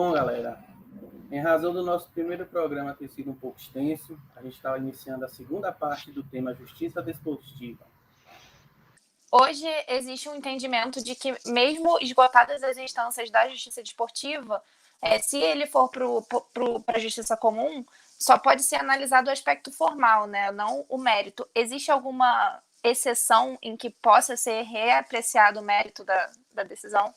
Bom, galera, em razão do nosso primeiro programa ter sido um pouco extenso, a gente está iniciando a segunda parte do tema Justiça Desportiva. Hoje existe um entendimento de que, mesmo esgotadas as instâncias da justiça desportiva, se ele for para a justiça comum, só pode ser analisado o aspecto formal, né? Não o mérito. Existe alguma exceção em que possa ser reapreciado o mérito da decisão?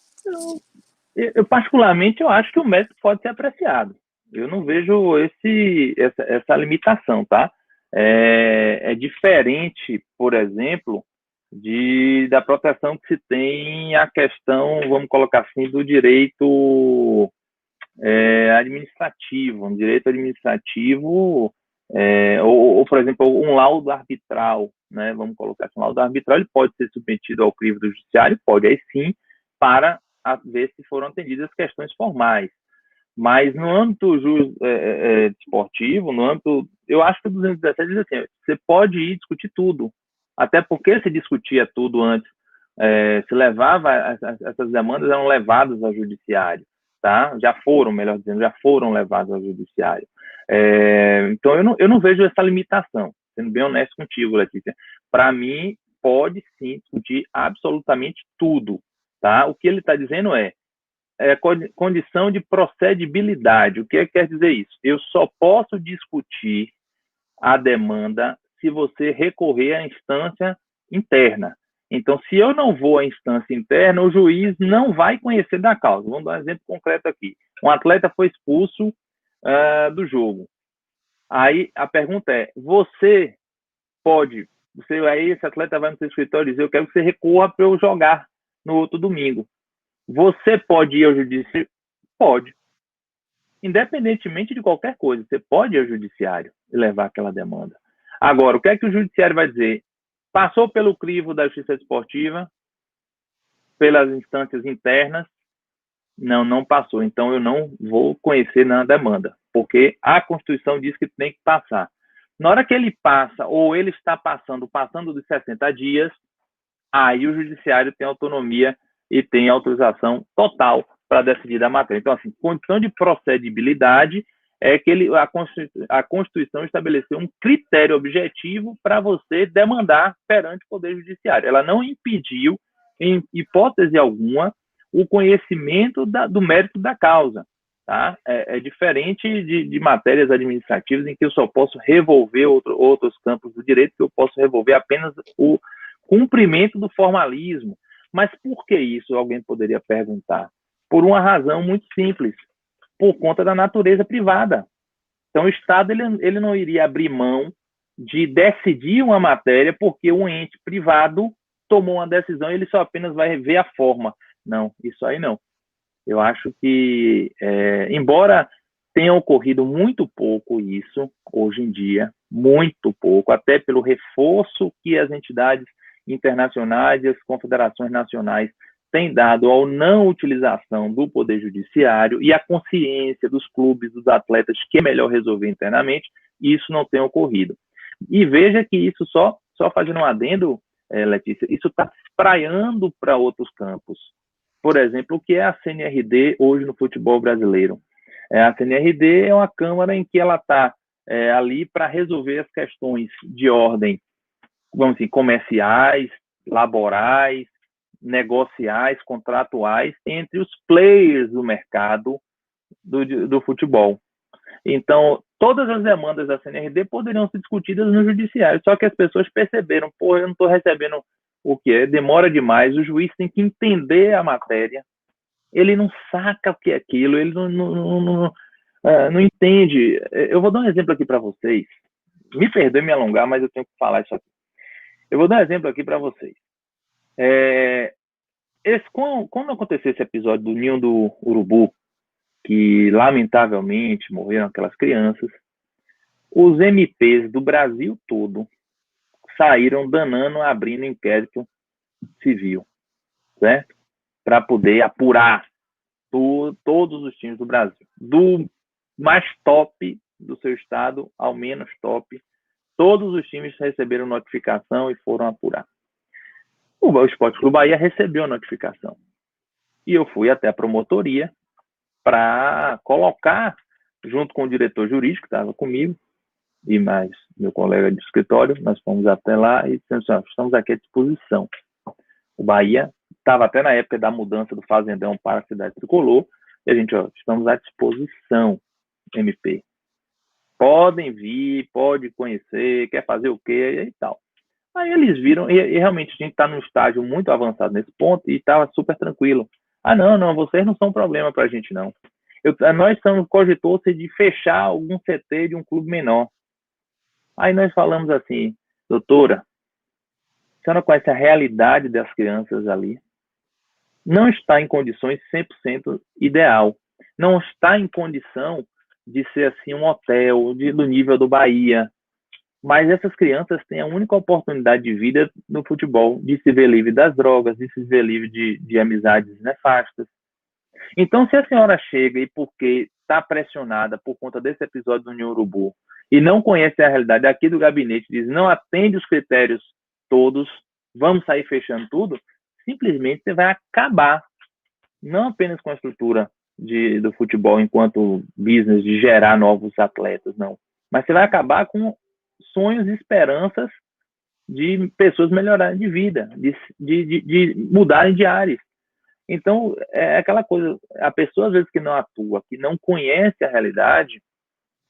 Eu, particularmente, eu acho que o mérito pode ser apreciado. Eu não vejo essa limitação, tá? É diferente, por exemplo, da proteção que se tem a questão, vamos colocar assim, do direito administrativo. Um direito administrativo, ou, por exemplo, um laudo arbitral, né? Vamos colocar assim, um laudo arbitral, ele pode ser submetido ao crivo do judiciário, pode, aí sim, para ver se foram atendidas as questões formais. Mas no âmbito desportivo, no âmbito, eu acho que o 217 diz assim, você pode ir discutir tudo, até porque se discutia tudo antes, se levava, essas demandas eram levadas ao judiciário, tá? Já foram, melhor dizendo, já foram levadas ao judiciário. Então, eu não vejo essa limitação, sendo bem honesto contigo, Letícia. Para mim, pode sim discutir absolutamente tudo, tá? O que ele está dizendo é condição de procedibilidade. O que quer dizer isso? Eu só posso discutir a demanda se você recorrer à instância interna. Então, se eu não vou à instância interna, o juiz não vai conhecer da causa. Vamos dar um exemplo concreto aqui. Um atleta foi expulso do jogo. Aí a pergunta é, aí esse atleta vai no seu escritório e diz, eu quero que você recorra para eu jogar no outro domingo. Você pode ir ao judiciário? Pode. Independentemente de qualquer coisa, você pode ir ao judiciário e levar aquela demanda. Agora, o que é que o judiciário vai dizer? Passou pelo crivo da justiça desportiva, pelas instâncias internas? Não passou. Então, eu não vou conhecer na demanda, porque a Constituição diz que tem que passar. Na hora que ele passa, ou ele está passando dos 60 dias, aí o judiciário tem autonomia e tem autorização total para decidir da matéria. Então, assim, condição de procedibilidade é que a Constituição estabeleceu um critério objetivo para você demandar perante o Poder Judiciário. Ela não impediu, em hipótese alguma, o conhecimento do mérito da causa. Tá? É diferente de matérias administrativas em que eu só posso revolver outros campos do direito, que eu posso revolver apenas o cumprimento do formalismo. Mas por que isso? Alguém poderia perguntar. Por uma razão muito simples, por conta da natureza privada. Então, o Estado ele não iria abrir mão de decidir uma matéria porque um ente privado tomou uma decisão e ele só apenas vai ver a forma. Não, isso aí não. Eu acho que, embora tenha ocorrido muito pouco isso, hoje em dia, muito pouco, até pelo reforço que as entidades internacionais e as confederações nacionais têm dado à não utilização do Poder Judiciário e a consciência dos clubes, dos atletas, que é melhor resolver internamente, isso não tem ocorrido. E veja que isso, só fazendo um adendo, Letícia, isso está se espraiando para outros campos. Por exemplo, o que é a CNRD hoje no futebol brasileiro? A CNRD é uma câmara em que ela está ali para resolver as questões de ordem, vamos dizer, comerciais, laborais, negociais, contratuais, entre os players do mercado do futebol. Então, todas as demandas da CNRD poderiam ser discutidas no judiciário, só que as pessoas perceberam, eu não estou recebendo o que é, demora demais, o juiz tem que entender a matéria, ele não saca o que é aquilo, ele não entende. Eu vou dar um exemplo aqui para vocês, me perdoe me alongar, mas eu tenho que falar isso aqui. Eu vou dar um exemplo aqui para vocês. Quando aconteceu esse episódio do Ninho do Urubu, que lamentavelmente morreram aquelas crianças, os MPs do Brasil todo saíram abrindo inquérito civil, certo? Para poder apurar todos os times do Brasil, do mais top do seu estado ao menos top, todos os times receberam notificação e foram apurar. O Esporte Clube Bahia recebeu a notificação. E eu fui até a promotoria para colocar, junto com o diretor jurídico, que estava comigo, e mais meu colega de escritório, nós fomos até lá e dissemos assim, estamos aqui à disposição. O Bahia estava até na época da mudança do Fazendão para a cidade tricolor, e a gente, estamos à disposição, MP. Podem vir, pode conhecer, quer fazer o quê e tal. Aí eles viram, e realmente a gente está num estágio muito avançado nesse ponto, e estava super tranquilo. Não, vocês não são problema para a gente, não. Nós cogitou-se de fechar algum CT de um clube menor. Aí nós falamos assim, doutora, a senhora conhece a realidade das crianças ali? Não está em condições 100% ideal. Não está em condição de ser assim um hotel do nível do Bahia. Mas essas crianças têm a única oportunidade de vida no futebol, de se ver livre das drogas, de se ver livre de amizades nefastas. Então, se a senhora chega e porque está pressionada por conta desse episódio do União Urubu e não conhece a realidade aqui do gabinete, diz não atende os critérios todos, vamos sair fechando tudo, simplesmente você vai acabar, não apenas com a estrutura do futebol enquanto business, de gerar novos atletas, não. Mas você vai acabar com sonhos e esperanças de pessoas melhorarem de vida, de mudarem de áreas. Então, é aquela coisa, a pessoa, às vezes, que não atua, que não conhece a realidade,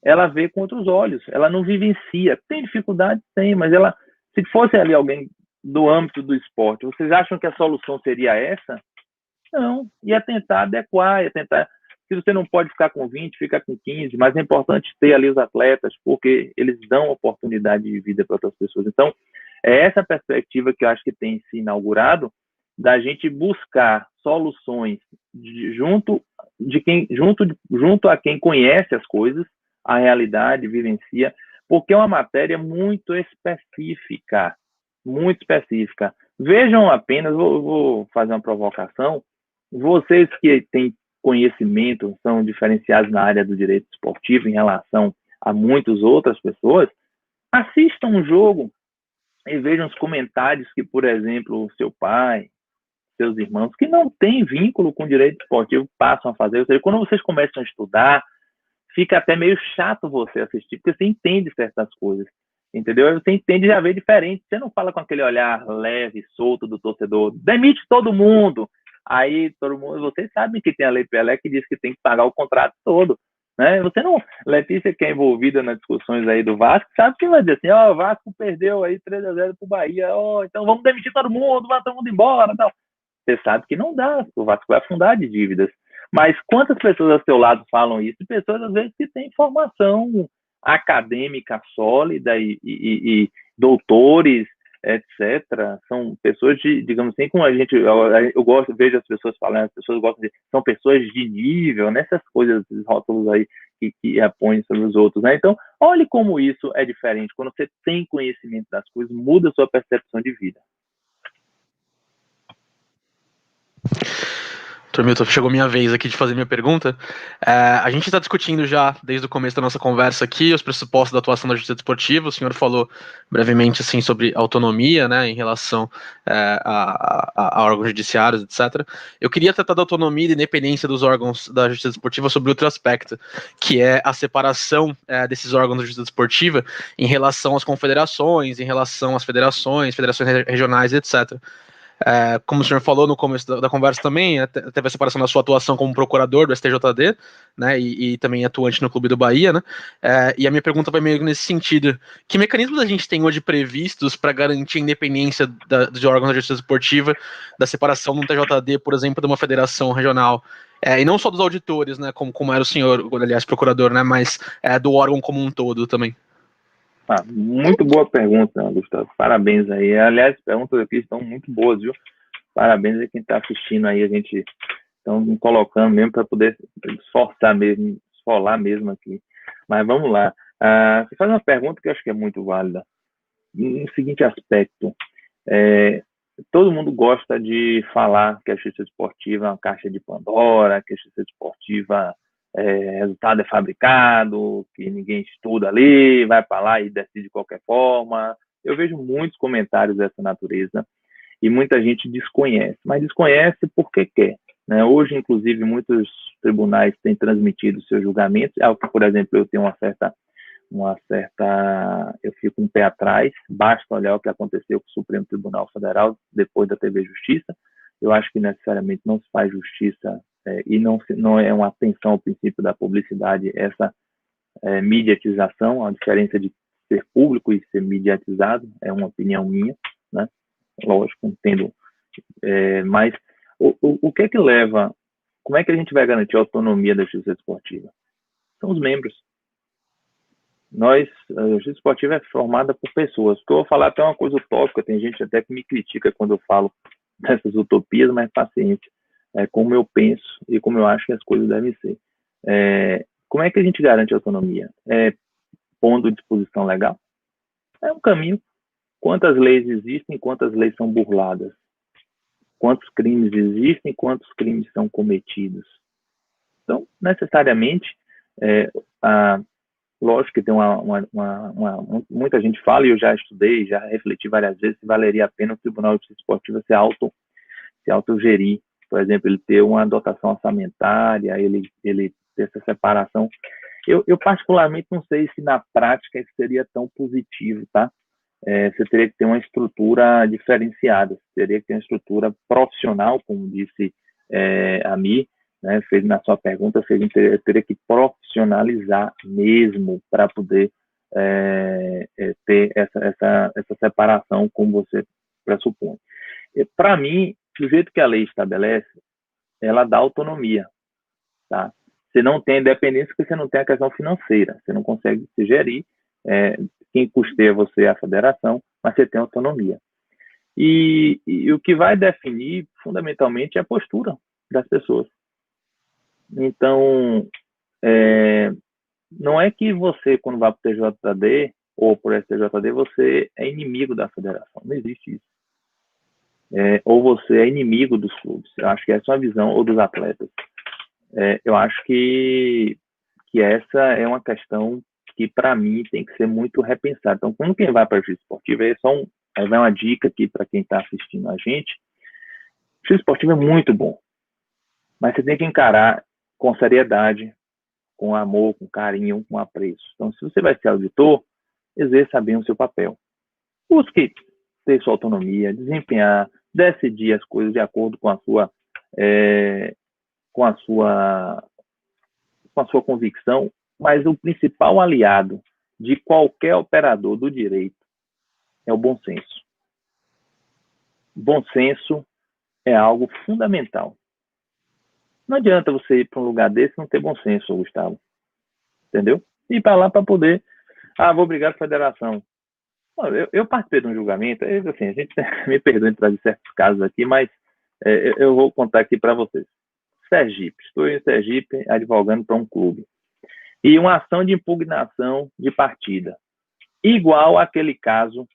ela vê com outros olhos, ela não vivencia. Tem dificuldade? Tem, mas ela, se fosse ali alguém do âmbito do esporte, vocês acham que a solução seria essa? Não, ia tentar adequar, ia tentar... Se você não pode ficar com 20, fica com 15, mas é importante ter ali os atletas, porque eles dão oportunidade de vida para outras pessoas. Então, é essa perspectiva que eu acho que tem se inaugurado, da gente buscar soluções junto a quem conhece as coisas, a realidade, vivencia, porque é uma matéria muito específica, muito específica. Vejam apenas, vou fazer uma provocação, vocês que têm conhecimento, são diferenciados na área do direito esportivo em relação a muitas outras pessoas, assistam um jogo e vejam os comentários que, por exemplo, o seu pai, seus irmãos, que não têm vínculo com o direito esportivo, passam a fazer. Ou seja, quando vocês começam a estudar, fica até meio chato você assistir, porque você entende certas coisas, entendeu? Você entende já ver diferente. Você não fala com aquele olhar leve, solto do torcedor, demite todo mundo. Aí todo mundo, vocês sabem que tem a Lei Pelé que diz que tem que pagar o contrato todo, né? Você não, Letícia, que é envolvida nas discussões aí do Vasco, sabe que vai dizer assim, o Vasco perdeu aí 3-0 pro Bahia, então vamos demitir todo mundo, vai todo mundo embora, tal. Você sabe que não dá, o Vasco vai afundar de dívidas. Mas quantas pessoas ao seu lado falam isso? Pessoas, às vezes, que têm formação acadêmica sólida e doutores, etc. São pessoas digamos assim, como eu gosto, vejo as pessoas falando, as pessoas gostam são pessoas de nível, nessas coisas, esses rótulos aí que apõem sobre os outros, né? Então, olhe como isso é diferente. Quando você tem conhecimento das coisas, muda a sua percepção de vida. Milton, chegou minha vez aqui de fazer minha pergunta. A gente está discutindo já, desde o começo da nossa conversa aqui, os pressupostos da atuação da justiça desportiva. O senhor falou brevemente assim, sobre autonomia, né, em relação a órgãos judiciários, etc. Eu queria tratar da autonomia e da independência dos órgãos da justiça desportiva sobre outro aspecto, que é a separação desses órgãos da justiça desportiva em relação às confederações, em relação às federações regionais, etc. Como o senhor falou no começo da conversa também, teve a separação da sua atuação como procurador do STJD, né, e também atuante no Clube do Bahia, né, e a minha pergunta vai meio nesse sentido: que mecanismos a gente tem hoje previstos para garantir a independência de órgãos da justiça esportiva, da separação do TJD, por exemplo, de uma federação regional, e não só dos auditores, né, como era o senhor, aliás, procurador, né, mas do órgão como um todo também? Muito boa pergunta, Gustavo. Parabéns aí. Aliás, as perguntas aqui estão muito boas, viu? Parabéns a quem está assistindo aí. A gente estão colocando mesmo para poder esfolar mesmo aqui. Mas vamos lá. Você faz uma pergunta que eu acho que é muito válida. No seguinte aspecto, todo mundo gosta de falar que a justiça esportiva é uma caixa de Pandora, que a justiça esportiva resultado é fabricado, que ninguém estuda ali, vai para lá e decide de qualquer forma. Eu vejo muitos comentários dessa natureza e muita gente desconhece, mas desconhece porque quer. né? Hoje, inclusive, muitos tribunais têm transmitido seus julgamentos, algo que, por exemplo, eu tenho eu fico um pé atrás, basta olhar o que aconteceu com o Supremo Tribunal Federal depois da TV Justiça. Eu acho que necessariamente não se faz justiça e não é uma atenção ao princípio da publicidade essa mediatização, a diferença de ser público e ser mediatizado, é uma opinião minha, né? Lógico, entendo. Mas o que é que leva, como é que a gente vai garantir a autonomia da justiça esportiva? São os membros. A justiça esportiva é formada por pessoas. O que eu vou falar até uma coisa utópica, tem gente até que me critica quando eu falo dessas utopias, mas paciência. Como eu penso e como eu acho que as coisas devem ser. Como é que a gente garante a autonomia? Pondo disposição legal? É um caminho. Quantas leis existem, quantas leis são burladas? Quantos crimes existem, quantos crimes são cometidos? Então, necessariamente, lógico que tem muita gente fala, e eu já estudei, já refleti várias vezes, se valeria a pena o Tribunal de Justiça Esportiva se autogerir, por exemplo, ele ter uma dotação orçamentária, ele ter essa separação. Eu particularmente não sei se na prática isso seria tão positivo, tá? Você teria que ter uma estrutura diferenciada, você teria que ter uma estrutura profissional, como disse a Mi, né, fez na sua pergunta, teria que profissionalizar mesmo para poder ter essa separação, como você pressupõe. Para mim, do jeito que a lei estabelece, ela dá autonomia, tá? Você não tem independência porque você não tem a questão financeira, você não consegue se gerir, quem custeia você é a federação, mas você tem autonomia. E o que vai definir, fundamentalmente, é a postura das pessoas. Então, não é que você, quando vai para o TJD ou para o STJD, você é inimigo da federação. Não existe isso. Ou você é inimigo dos clubes. Eu acho que essa é uma visão, ou dos atletas. Eu acho que essa é uma questão que, para mim, tem que ser muito repensada. Então, quando quem vai para a justiça esportiva, aí vai uma dica aqui para quem está assistindo a gente. Justiça esportiva é muito bom, mas você tem que encarar com seriedade, com amor, com carinho, com apreço. Então, se você vai ser auditor, exerça bem o seu papel. Busque ter sua autonomia, desempenhar, decidir as coisas de acordo com a sua convicção, mas o principal aliado de qualquer operador do direito é o bom senso. Bom senso é algo fundamental. Não adianta você ir para um lugar desse e não ter bom senso, Gustavo. Entendeu? Ir para lá para poder... vou brigar com a federação. Eu participei de um julgamento, assim, a gente me perdoe em trazer certos casos aqui, mas eu vou contar aqui para vocês. Sergipe. Estou em Sergipe advogando para um clube. E uma ação de impugnação de partida. Igual àquele caso,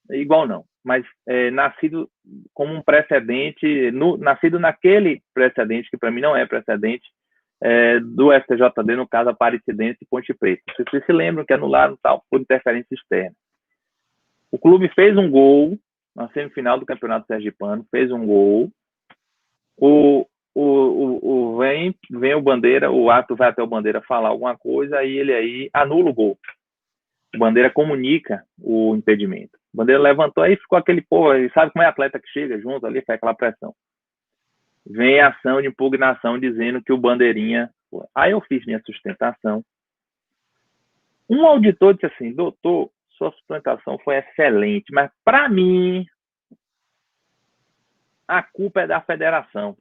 igual não, mas nascido como um precedente, nascido naquele precedente, que para mim não é precedente, do STJD, no caso Aparecidense e Ponte Preta. Vocês se lembram que anularam tal por interferência externa. O clube fez um gol na semifinal do Campeonato Sergipano, fez um gol, vem o Bandeira, o árbitro vai até o Bandeira falar alguma coisa, aí ele anula o gol. O Bandeira comunica o impedimento. O Bandeira levantou, aí ficou aquele povo, sabe como é atleta que chega junto ali, faz aquela pressão. Vem a ação de impugnação dizendo que o Bandeirinha... Aí eu fiz minha sustentação. Um auditor disse assim, doutor, sua sustentação foi excelente, mas para mim a culpa é da federação.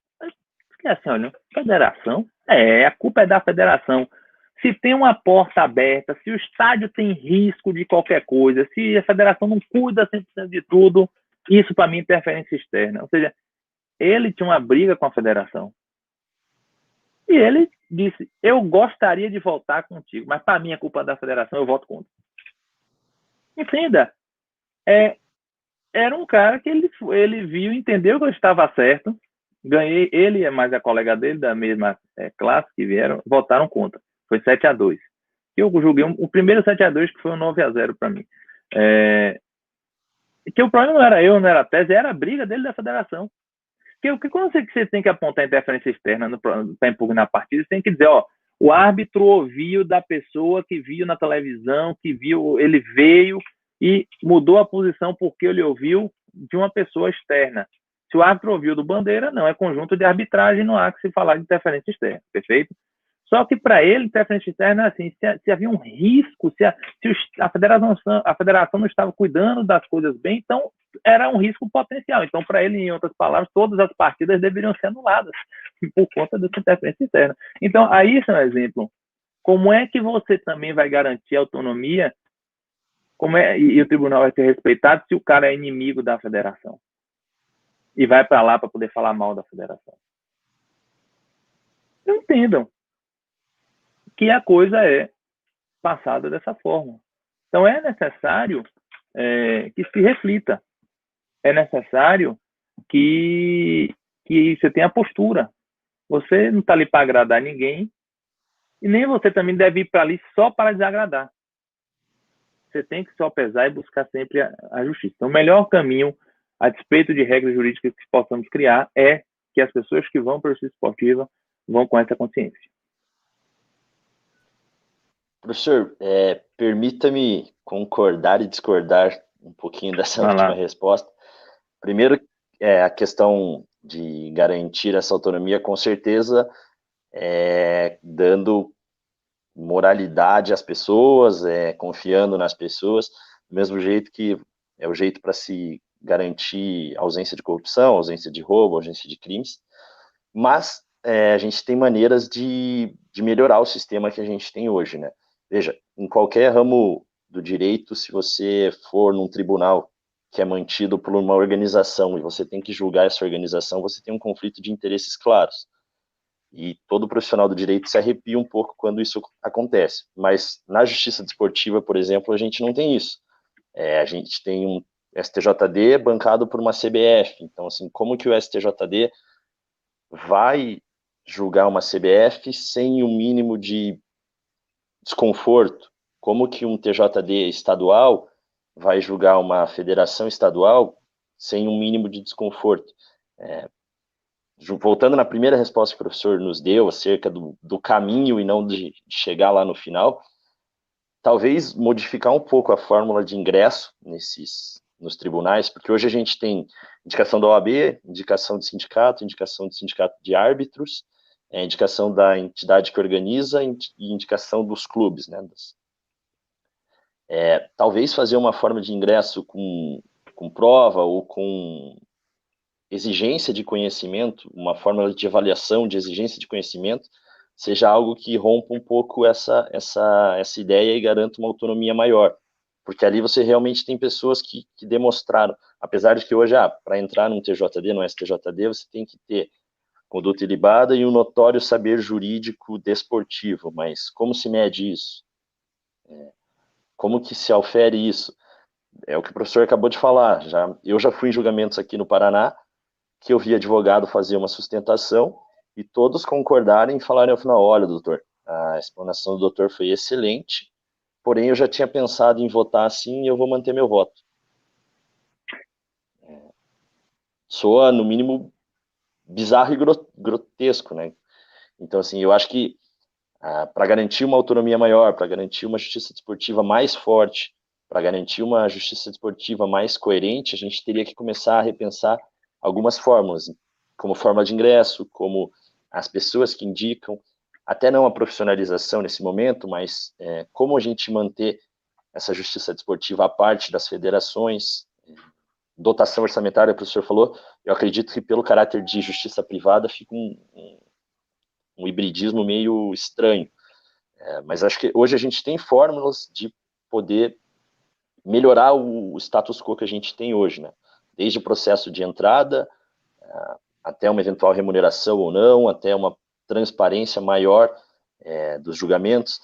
Fiquei assim, olha, federação? A culpa é da federação. Se tem uma porta aberta, se o estádio tem risco de qualquer coisa, se a federação não cuida 100% de tudo, isso para mim é interferência externa. Ou seja, ele tinha uma briga com a federação. E ele disse, eu gostaria de votar contigo, mas para mim a culpa é da federação, eu voto contra. Entenda. Era um cara que ele viu, entendeu que eu estava certo, ganhei, ele e mais a colega dele da mesma classe que vieram, votaram contra. Foi 7-2. Eu julguei o primeiro 7-2, que foi um 9-0 para mim. Que o problema não era eu, não era a tese, era a briga dele da federação. Porque quando você tem que apontar interferência externa para impugnar a partida, você tem que dizer, ó, o árbitro ouviu da pessoa que viu na televisão, que viu, ele veio e mudou a posição porque ele ouviu de uma pessoa externa. Se o árbitro ouviu do Bandeira, não é conjunto de arbitragem, não há que se falar de interferência externa, perfeito? Só que para ele, interferência externa é assim, se havia um risco, se a federação não estava cuidando das coisas bem, então era um risco potencial. Então, para ele, em outras palavras, todas as partidas deveriam ser anuladas por conta dessa interferência externa. Então, aí isso é um exemplo. Como é que você também vai garantir a autonomia e o tribunal vai ser respeitado se o cara é inimigo da federação? E vai para lá para poder falar mal da federação. Não entendam que a coisa é passada dessa forma. Então, é necessário que se reflita. É necessário que você tenha postura. Você não está ali para agradar ninguém e nem você também deve ir para ali só para desagradar. Você tem que só pesar e buscar sempre a justiça. Então, o melhor caminho, a despeito de regras jurídicas que possamos criar, é que as pessoas que vão para a justiça esportiva vão com essa consciência. Professor, permita-me concordar e discordar um pouquinho dessa última resposta. Primeiro, a questão de garantir essa autonomia, com certeza, dando moralidade às pessoas, confiando nas pessoas, do mesmo jeito que é o jeito para se garantir ausência de corrupção, ausência de roubo, ausência de crimes, mas a gente tem maneiras de melhorar o sistema que a gente tem hoje, né? Veja, em qualquer ramo do direito, se você for num tribunal que é mantido por uma organização e você tem que julgar essa organização, você tem um conflito de interesses claros. E todo profissional do direito se arrepia um pouco quando isso acontece. Mas na justiça desportiva, por exemplo, a gente não tem isso. A gente tem um STJD bancado por uma CBF. Então, assim, como que o STJD vai julgar uma CBF sem o mínimo de desconforto? Como que um TJD estadual vai julgar uma federação estadual sem um mínimo de desconforto? Voltando na primeira resposta que o professor nos deu acerca do caminho e não de chegar lá no final, talvez modificar um pouco a fórmula de ingresso nos tribunais, porque hoje a gente tem indicação da OAB, indicação de sindicato de árbitros, indicação da entidade que organiza e indicação dos clubes, né? Talvez fazer uma forma de ingresso com prova ou com exigência de conhecimento, uma fórmula de avaliação de exigência de conhecimento, seja algo que rompa um pouco essa ideia e garanta uma autonomia maior. Porque ali você realmente tem pessoas que demonstraram, apesar de que hoje, para entrar num TJD, no STJD, você tem que ter conduta ilibada e um notório saber jurídico desportivo, mas como se mede isso? Como que se aufere isso? É o que o professor acabou de falar. Eu já fui em julgamentos aqui no Paraná, que eu vi advogado fazer uma sustentação e todos concordarem e falarem ao final: olha, doutor, a explanação do doutor foi excelente, porém eu já tinha pensado em votar assim e eu vou manter meu voto. Soa, no mínimo, bizarro e grotesco, né? Então, assim, eu acho que para garantir uma autonomia maior, para garantir uma justiça desportiva mais forte, para garantir uma justiça desportiva mais coerente, a gente teria que começar a repensar algumas fórmulas, como forma de ingresso, como as pessoas que indicam, até não a profissionalização nesse momento, mas como a gente manter essa justiça desportiva à parte das federações, dotação orçamentária, o professor falou, eu acredito que pelo caráter de justiça privada fica um hibridismo meio estranho, mas acho que hoje a gente tem fórmulas de poder melhorar o status quo que a gente tem hoje, né? Desde o processo de entrada, até uma eventual remuneração ou não, até uma transparência maior dos julgamentos.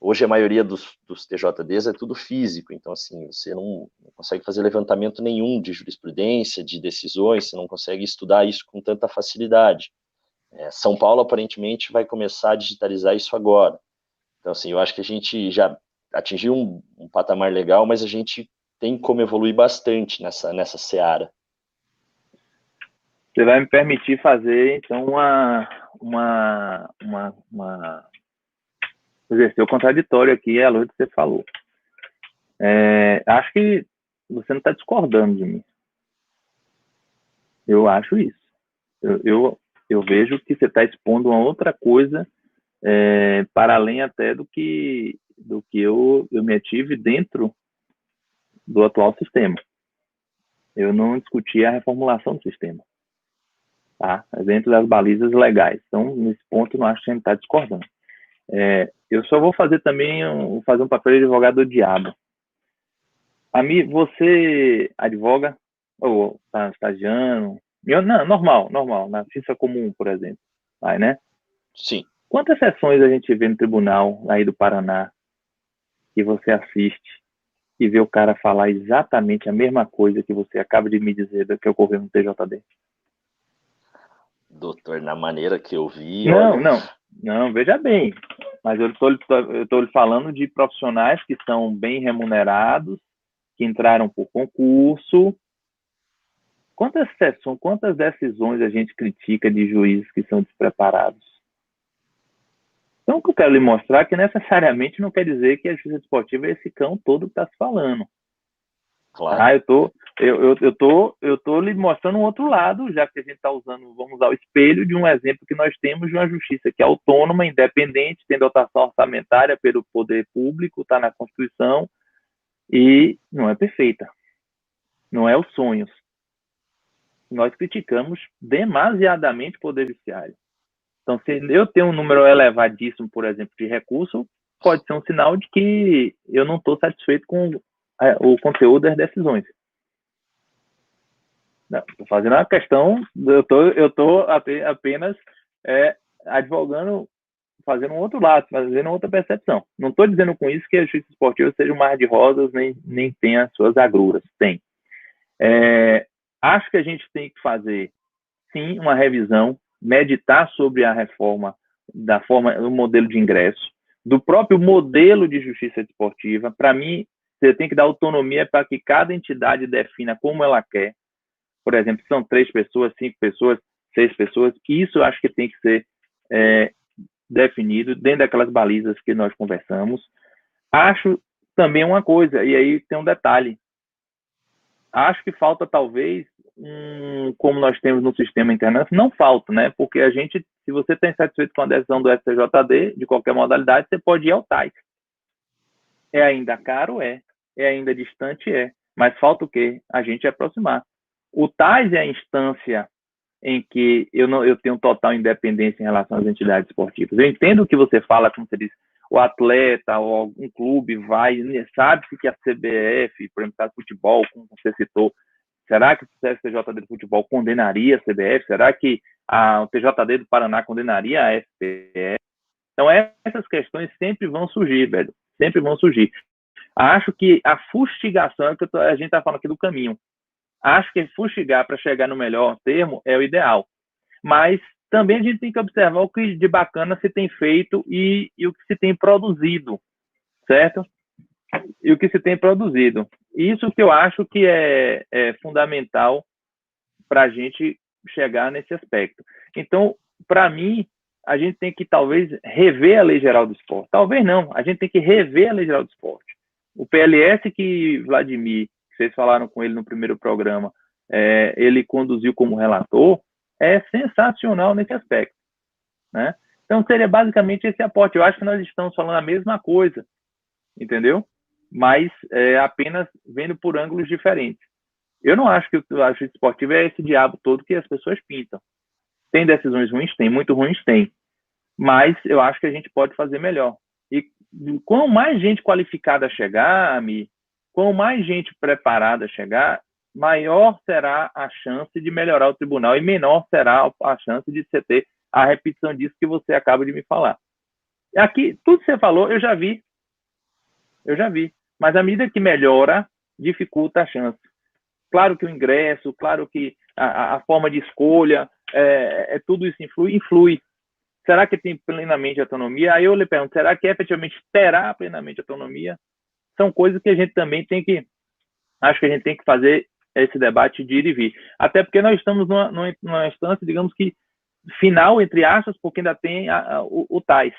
Hoje a maioria dos TJDs é tudo físico, então assim, você não consegue fazer levantamento nenhum de jurisprudência, de decisões, você não consegue estudar isso com tanta facilidade. São Paulo aparentemente vai começar a digitalizar isso agora. Então assim, eu acho que a gente já atingiu um patamar legal, mas a gente tem como evoluir bastante nessa seara. Você vai me permitir fazer, então, exercer o contraditório aqui, à luz do que você falou. Acho que você não está discordando de mim. Eu acho isso. Eu vejo que você está expondo uma outra coisa, para além até do que eu me ative dentro do atual sistema. Eu não discuti a reformulação do sistema, tá? Dentro das balizas legais. Então, nesse ponto, não acho que a gente está discordando. Eu só vou fazer também um papel de advogado do diabo. Você advoga ou está estagiando? Não, normal, na justiça comum, por exemplo. Vai, né? Sim. Quantas sessões a gente vê no tribunal aí do Paraná que você assiste e vê o cara falar exatamente a mesma coisa que você acaba de me dizer do que ocorreu no TJD? Doutor, na maneira que eu vi... Não, veja bem. Mas eu estou lhe falando de profissionais que são bem remunerados, que entraram por concurso. Quantas decisões a gente critica de juízes que são despreparados? Então, o que eu quero lhe mostrar é que necessariamente não quer dizer que a justiça desportiva é esse cão todo que está se falando. Claro. Eu tô lhe mostrando um outro lado, já que a gente está vamos usar o espelho de um exemplo que nós temos de uma justiça que é autônoma, independente, tem dotação orçamentária pelo poder público, está na Constituição, e não é perfeita. Não é os sonhos. Nós criticamos demasiadamente o Poder Judiciário. Então, se eu tenho um número elevadíssimo, por exemplo, de recurso, pode ser um sinal de que eu não estou satisfeito com o conteúdo das decisões. Estou fazendo uma questão, eu estou apenas advogando, fazendo um outro lado, fazendo outra percepção. Não estou dizendo com isso que a justiça esportiva seja um mar de rosas, nem tenha suas agruras. Tem. Acho que a gente tem que fazer, sim, uma revisão, meditar sobre a reforma do modelo de ingresso, do próprio modelo de justiça desportiva. Para mim, você tem que dar autonomia para que cada entidade defina como ela quer. Por exemplo, são 3 pessoas, 5 pessoas, 6 pessoas. Isso eu acho que tem que ser definido dentro daquelas balizas que nós conversamos. Acho também uma coisa, e aí tem um detalhe. Acho que falta talvez como nós temos no sistema internacional, não falta, né? Porque se você está insatisfeito com a decisão do STJD, de qualquer modalidade, você pode ir ao TAIS. É ainda caro? É ainda distante? Mas falta o quê? A gente aproximar. O TAIS é a instância em que eu tenho total independência em relação às entidades esportivas. Eu entendo o que você fala, como você disse, o atleta ou algum clube sabe-se que a CBF, por exemplo, de futebol, como você citou, será que o STJD de futebol condenaria a CBF? Será que o TJD do Paraná condenaria a FPF? Então, essas questões sempre vão surgir, velho. Sempre vão surgir. Acho que a fustigação, é que a gente está falando aqui do caminho. Acho que fustigar para chegar no melhor termo é o ideal. Mas também a gente tem que observar o que de bacana se tem feito e o que se tem produzido, certo? E o que se tem produzido. Isso que eu acho que é fundamental para a gente chegar nesse aspecto. Então, para mim, a gente tem que talvez rever a Lei Geral do Esporte. Talvez não, a gente tem que rever a Lei Geral do Esporte. O PLS que Vladimir, que vocês falaram com ele no primeiro programa, ele conduziu como relator, é sensacional nesse aspecto, né? Então, seria basicamente esse aporte. Eu acho que nós estamos falando a mesma coisa, entendeu? Mas apenas vendo por ângulos diferentes. Eu não acho que a justiça esportiva é esse diabo todo que as pessoas pintam. Tem decisões ruins? Tem. Muito ruins? Tem. Mas eu acho que a gente pode fazer melhor. E quanto mais gente qualificada chegar, quanto mais gente preparada chegar, maior será a chance de melhorar o tribunal e menor será a chance de você ter a repetição disso que você acaba de me falar. Aqui, tudo que você falou, eu já vi. Mas à medida que melhora, dificulta a chance. Claro que o ingresso, claro que a forma de escolha, tudo isso influi. Será que tem plenamente autonomia? Aí eu lhe pergunto, será que efetivamente terá plenamente autonomia? São coisas que a gente também acho que a gente tem que fazer esse debate de ir e vir. Até porque nós estamos numa instância, digamos que, final, entre aspas, porque ainda tem o TAS.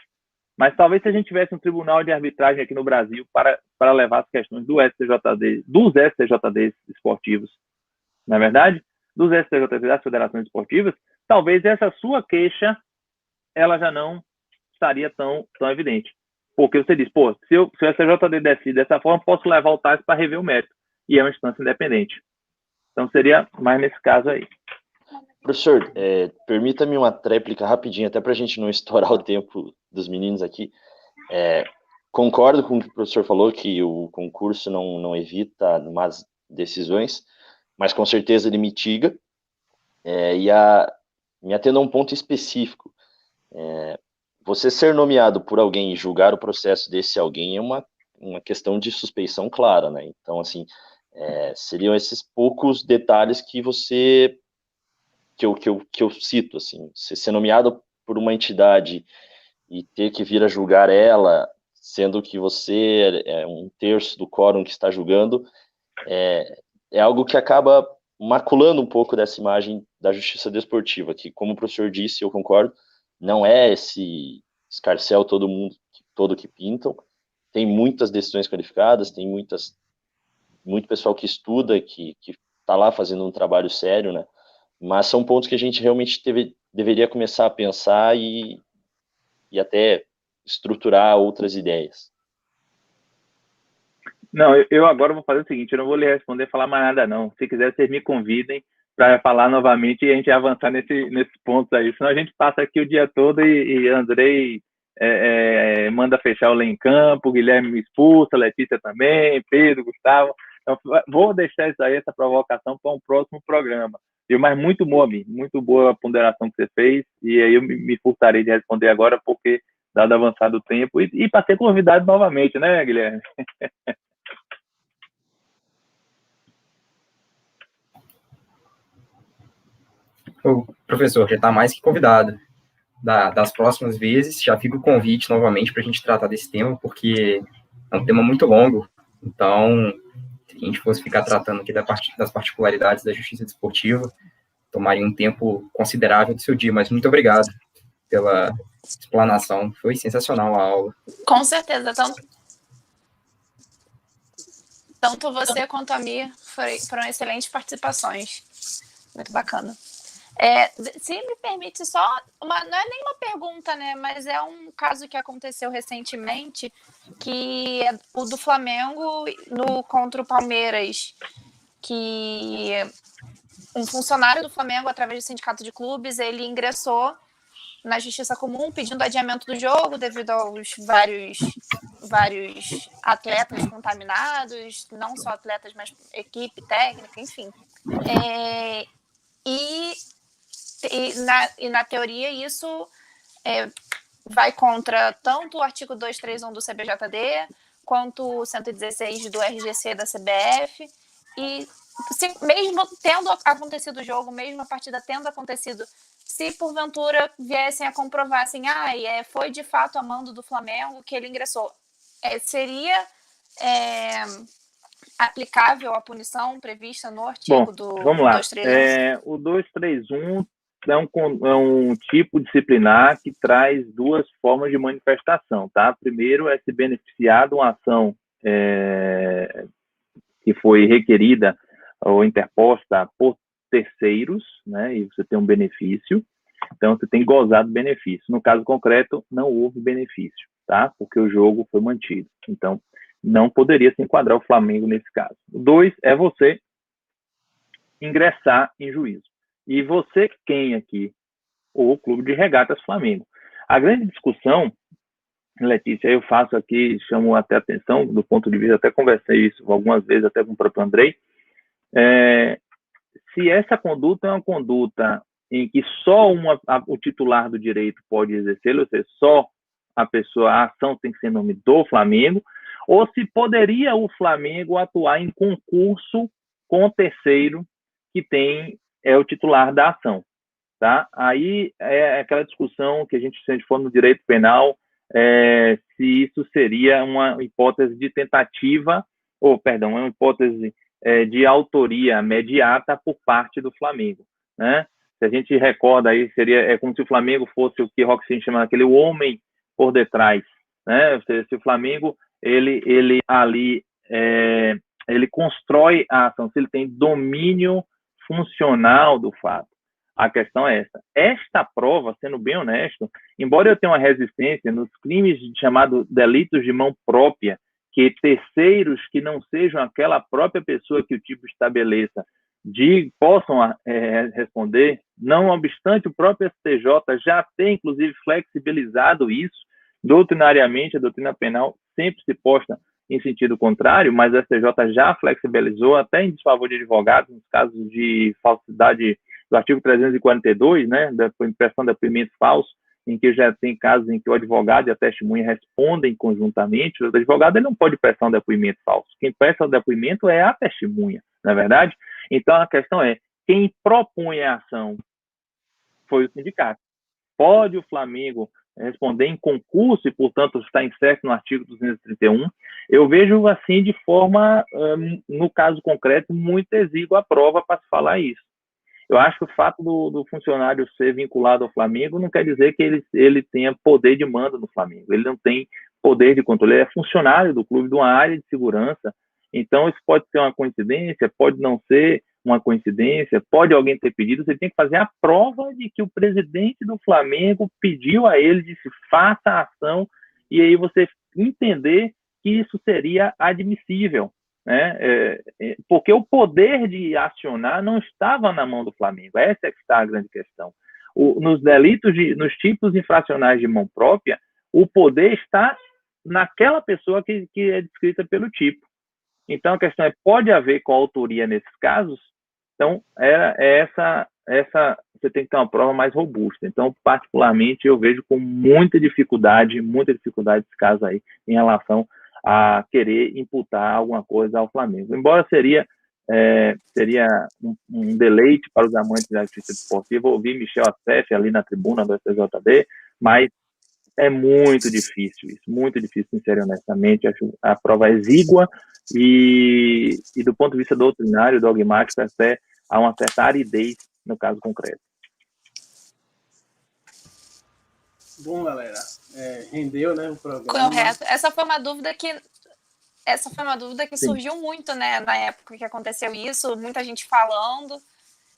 Mas talvez se a gente tivesse um tribunal de arbitragem aqui no Brasil para levar as questões dos STJDs esportivos, na verdade, dos STJDs das federações esportivas, talvez essa sua queixa ela já não estaria tão evidente. Porque você diz, pô, se o STJD decide dessa forma, posso levar o TAS para rever o mérito. E é uma instância independente. Então seria mais nesse caso aí. Professor, permita-me uma tréplica rapidinho, até para a gente não estourar o tempo dos meninos aqui. Concordo com o que o professor falou, que o concurso não evita más decisões, mas com certeza ele mitiga. Me atendo a um ponto específico. Você ser nomeado por alguém e julgar o processo desse alguém é uma questão de suspeição clara, né? Então, assim, seriam esses poucos detalhes que eu cito, assim, você ser nomeado por uma entidade e ter que vir a julgar ela, sendo que você é um terço do quórum que está julgando, é algo que acaba maculando um pouco dessa imagem da justiça desportiva, que, como o professor disse, eu concordo, não é esse escarcéu todo que pintam, tem muitas decisões qualificadas, tem muito pessoal que estuda, que está lá fazendo um trabalho sério, né? Mas são pontos que a gente realmente deveria começar a pensar e até estruturar outras ideias. Não, eu agora vou fazer o seguinte, eu não vou lhe responder, falar mais nada não. Se quiser, vocês me convidem para falar novamente e a gente avançar nesses pontos aí. Senão a gente passa aqui o dia todo e Andrei manda fechar o Lê em Campo, Guilherme me expulsa, Letícia também, Pedro, Gustavo. Então, vou deixar isso aí, essa provocação, para um próximo programa. Mas muito boa a ponderação que você fez, e aí eu me furtarei de responder agora, porque, dado avançado o tempo, e para ser convidado novamente, né, Guilherme? O professor já está mais que convidado. Das próximas vezes, já fica o convite novamente para a gente tratar desse tema, porque é um tema muito longo. Então, se a gente fosse ficar tratando aqui das particularidades da justiça desportiva, tomaria um tempo considerável do seu dia. Mas muito obrigado pela explanação. Foi sensacional a aula. Com certeza. Tanto você quanto a Mia foram excelentes participações. Muito bacana. Se me permite só, não é nem uma pergunta, né, mas é um caso que aconteceu recentemente, que é o do Flamengo contra o Palmeiras, que um funcionário do Flamengo, através do sindicato de clubes, ele ingressou na Justiça Comum pedindo adiamento do jogo devido aos vários atletas contaminados, não só atletas, mas equipe técnica, enfim. E na teoria isso vai contra tanto o artigo 231 do CBJD quanto o 116 do RGC da CBF, e mesmo tendo acontecido o jogo, mesmo a partida tendo acontecido, se porventura viessem a comprovar assim, foi de fato a mando do Flamengo que ele ingressou, seria aplicável a punição prevista no artigo do 231? O 231 é um tipo disciplinar que traz duas formas de manifestação, tá? Primeiro é se beneficiar de uma ação que foi requerida ou interposta por terceiros, né? E você tem um benefício, então você tem que gozar do benefício. No caso concreto, não houve benefício, tá? Porque o jogo foi mantido. Então, não poderia se enquadrar o Flamengo nesse caso. O 2 é você ingressar em juízo. E você quem aqui? O Clube de Regatas Flamengo. A grande discussão, Letícia, eu faço aqui, chamo até atenção, do ponto de vista, até conversei isso algumas vezes, até com o próprio Andrei, se essa conduta é uma conduta em que só o titular do direito pode exercer, ou seja, só a ação tem que ser em nome do Flamengo, ou se poderia o Flamengo atuar em concurso com o terceiro que é o titular da ação, tá? Aí é aquela discussão que a gente for no direito penal, se isso seria uma hipótese de tentativa, uma hipótese de autoria imediata por parte do Flamengo, né? Se a gente recorda aí, é como se o Flamengo fosse o que Roxinho chama aquele homem por detrás, né? Se o Flamengo, ele ali, ele constrói a ação, se ele tem domínio funcional do fato. A questão é essa. Esta prova, sendo bem honesto, embora eu tenha uma resistência nos crimes chamados delitos de mão própria, que terceiros que não sejam aquela própria pessoa que o tipo estabeleça possam responder, não obstante o próprio STJ já tem, inclusive, flexibilizado isso, doutrinariamente, a doutrina penal sempre se posta em sentido contrário, mas o STJ já flexibilizou até em desfavor de advogados, nos casos de falsidade do artigo 342, né, da impressão de depoimento falso, em que já tem casos em que o advogado e a testemunha respondem conjuntamente. O advogado ele não pode prestar um depoimento falso. Quem presta o depoimento é a testemunha, não é verdade? Então, a questão é, quem propõe a ação foi o sindicato. Pode o Flamengo responder em concurso e, portanto, está incerto no artigo 231. Eu vejo, assim, de forma, no caso concreto, muito exígua a prova para se falar isso. Eu acho que o fato do funcionário ser vinculado ao Flamengo não quer dizer que ele tenha poder de mando no Flamengo. Ele não tem poder de controle. Ele é funcionário do clube, de uma área de segurança. Então, isso pode ser uma coincidência, pode não ser uma coincidência, pode alguém ter pedido. Você tem que fazer a prova de que o presidente do Flamengo pediu a ele, disse, faça a ação, e aí você entender que isso seria admissível, né? Porque o poder de acionar não estava na mão do Flamengo. Essa é que está a grande questão. Nos delitos, nos tipos infracionais de mão própria, o poder está naquela pessoa que é descrita pelo tipo. Então, a questão é, pode haver coautoria nesses casos? Então, essa você tem que ter uma prova mais robusta. Então, particularmente, eu vejo com muita dificuldade esse caso aí, em relação a querer imputar alguma coisa ao Flamengo. Embora seria um deleite para os amantes da justiça desportiva ouvir Michel Assef ali na tribuna do STJD, mas é muito difícil isso, muito difícil, sinceramente, honestamente. Acho a prova exígua e do ponto de vista doutrinário, dogmático, até há uma certa aridez no caso concreto. Bom, galera, rendeu, né, o programa. Correto. Essa foi uma dúvida que surgiu muito, né, na época que aconteceu isso, muita gente falando.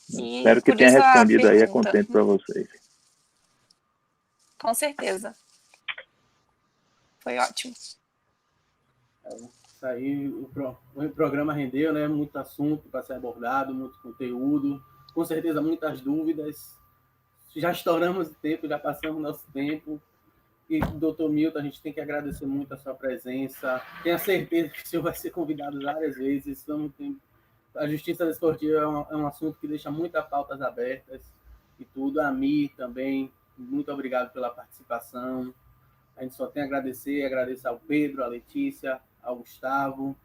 E espero que tenha respondido aí, é contente para vocês. Com certeza. Foi ótimo. Isso aí, o programa rendeu, né? Muito assunto para ser abordado, muito conteúdo, com certeza muitas dúvidas. Já estouramos o tempo, já passamos o nosso tempo. E, doutor Milton, a gente tem que agradecer muito a sua presença. Tenho certeza que o senhor vai ser convidado várias vezes. A justiça desportiva é um assunto que deixa muitas pautas abertas e tudo. A mim também, muito obrigado pela participação. A gente só tem a agradecer, agradeço ao Pedro, à Letícia, ao Gustavo.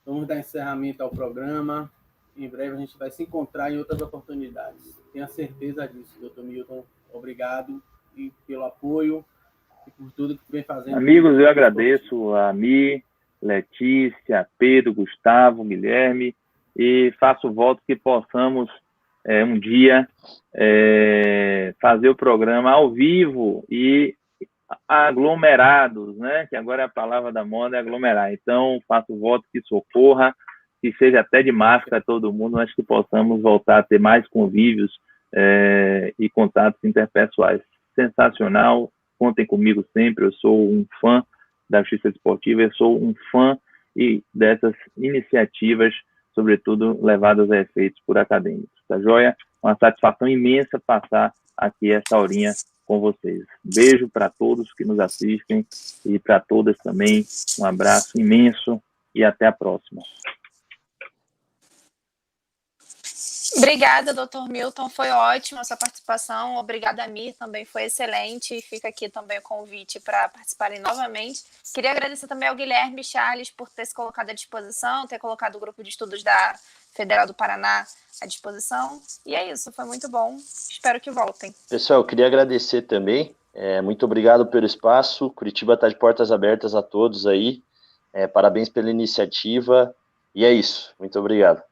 Vamos dar encerramento ao programa. Em breve a gente vai se encontrar em outras oportunidades. Tenho a certeza disso, doutor Milton. Obrigado e pelo apoio e por tudo que vem fazendo. Amigos, eu agradeço a Mi, Letícia, Pedro, Gustavo, Guilherme, e faço voto que possamos um dia fazer o programa ao vivo e aglomerados, né? Que agora é a palavra da moda, é aglomerar. Então, faço voto que socorra, que seja até de máscara todo mundo, mas que possamos voltar a ter mais convívios e contatos interpessoais. Sensacional, contem comigo sempre, eu sou um fã da justiça desportiva, eu sou um fã dessas iniciativas, sobretudo levadas a efeitos por acadêmicos. Tá joia? Uma satisfação imensa passar aqui essa horinha com vocês. Beijo para todos que nos assistem e para todas também. Um abraço imenso e até a próxima. Obrigada, doutor Milton. Foi ótima a sua participação. Obrigada, Mir, também foi excelente. Fica aqui também o convite para participarem novamente. Queria agradecer também ao Guilherme Charles por ter se colocado à disposição, ter colocado o grupo de estudos da Federal do Paraná à disposição. E é isso, foi muito bom. Espero que voltem. Pessoal, eu queria agradecer também. Muito obrigado pelo espaço. Curitiba está de portas abertas a todos aí. Parabéns pela iniciativa. E é isso. Muito obrigado.